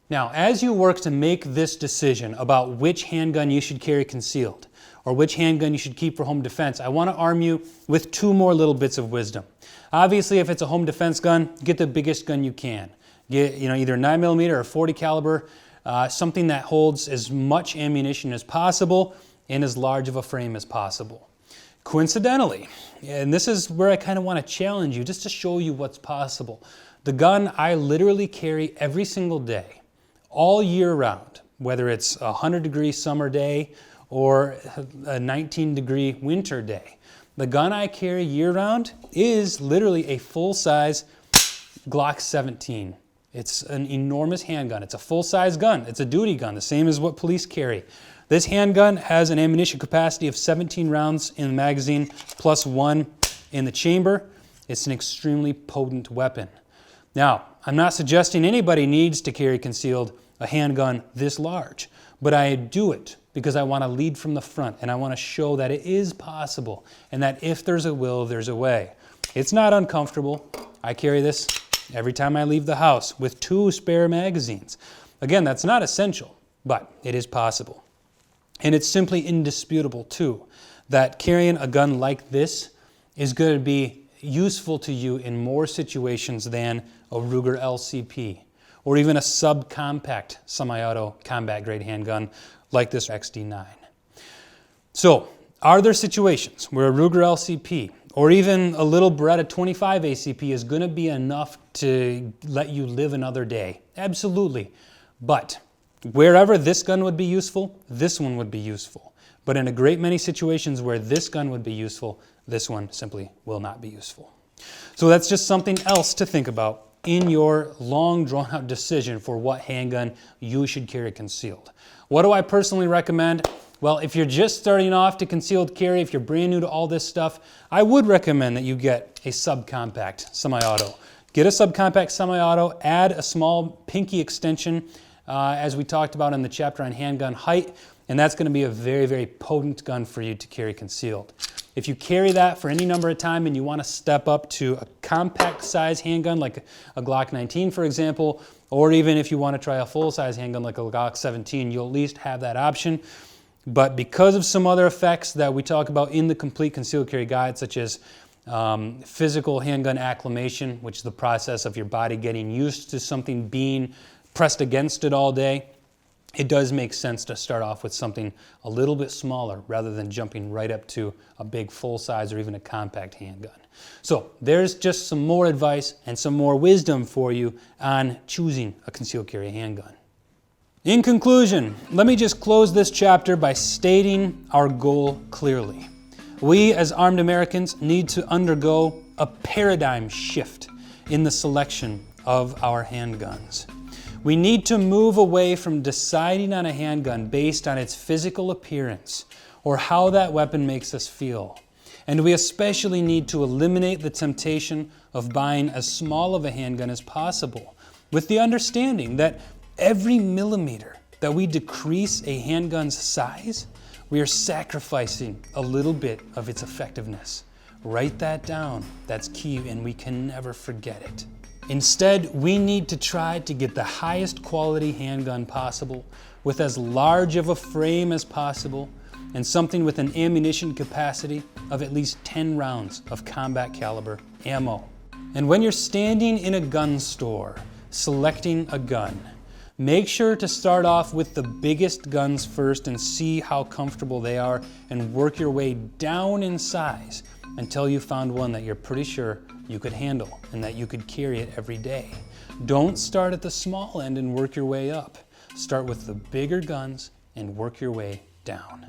Now, as you work to make this decision about which handgun you should carry concealed or which handgun you should keep for home defense, I want to arm you with two more little bits of wisdom. Obviously, if it's a home defense gun, get the biggest gun you can. Get either 9mm or 40 caliber, something that holds as much ammunition as possible in as large of a frame as possible. Coincidentally, and this is where I kind of want to challenge you just to show you what's possible, the gun I literally carry every single day, all year round, whether it's a 100-degree summer day or a 19-degree winter day. The gun I carry year round is literally a full-size Glock 17. It's an enormous handgun. It's a full-size gun. It's a duty gun, the same as what police carry. This handgun has an ammunition capacity of 17 rounds in the magazine plus 1 in the chamber. It's an extremely potent weapon. Now, I'm not suggesting anybody needs to carry concealed a handgun this large, but I do it because I want to lead from the front and I want to show that it is possible and that if there's a will, there's a way. It's not uncomfortable. I carry this every time I leave the house with 2 spare magazines. Again, that's not essential, but it is possible. And it's simply indisputable too that carrying a gun like this is going to be useful to you in more situations than a Ruger LCP or even a subcompact semi-auto combat grade handgun like this XD9. So, are there situations where a Ruger LCP or even a little Beretta 25 ACP is going to be enough to let you live another day? Absolutely. But wherever this gun would be useful, this one would be useful. But in a great many situations where this gun would be useful, this one simply will not be useful. So that's just something else to think about in your long drawn out decision for what handgun you should carry concealed. What do I personally recommend? Well, if you're just starting off to concealed carry, if you're brand new to all this stuff, I would recommend that you get a subcompact semi-auto. Get a subcompact semi-auto, add a small pinky extension, as we talked about in the chapter on handgun height, and that's going to be a very, very potent gun for you to carry concealed. If you carry that for any number of time and you want to step up to a compact size handgun like a Glock 19, for example, or even if you want to try a full size handgun like a Glock 17, you'll at least have that option. But because of some other effects that we talk about in the complete concealed carry guide, such as physical handgun acclimation, which is the process of your body getting used to something being pressed against it all day, it does make sense to start off with something a little bit smaller rather than jumping right up to a big full size or even a compact handgun. So there's just some more advice and some more wisdom for you on choosing a concealed carry handgun. In conclusion, let me just close this chapter by stating our goal clearly. We as armed Americans need to undergo a paradigm shift in the selection of our handguns. We need to move away from deciding on a handgun based on its physical appearance or how that weapon makes us feel. And we especially need to eliminate the temptation of buying as small of a handgun as possible, with the understanding that every millimeter that we decrease a handgun's size, we are sacrificing a little bit of its effectiveness. Write that down. That's key, and we can never forget it. Instead, we need to try to get the highest quality handgun possible with as large of a frame as possible and something with an ammunition capacity of at least 10 rounds of combat caliber ammo. And when you're standing in a gun store selecting a gun, make sure to start off with the biggest guns first and see how comfortable they are and work your way down in size until you found one that you're pretty sure you could handle and that you could carry it every day. Don't start at the small end and work your way up. Start with the bigger guns and work your way down.